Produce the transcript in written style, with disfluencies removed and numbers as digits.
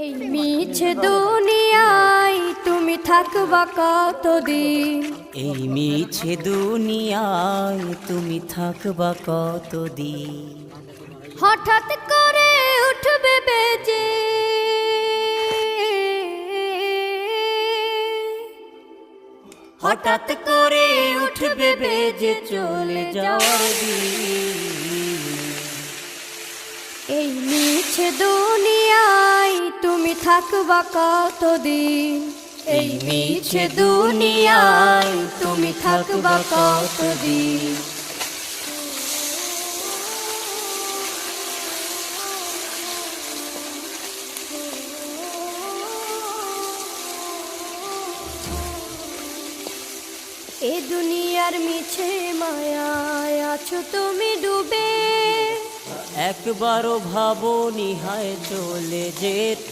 এই মিছে দুনিয়ায় তুমি থাকবা কতদিন? এই মিছে দুনিয়ায় তুমি থাকবা কতদিন? হঠাৎ করে উঠবে বেজে হঠাৎ করে উঠবে বেজে চলে যাওয়ার দিন। এই মিছে দুনিয়ায় তুমি থাকবা কতদিন? এই মিছে দুনিয়ায় তুমি থাকবা কতদিন? এ দুনিয়ার মিছে মায়ায় আছো তুমি ডুবে, একবারও ভাবো নিহায় চলে যেতে।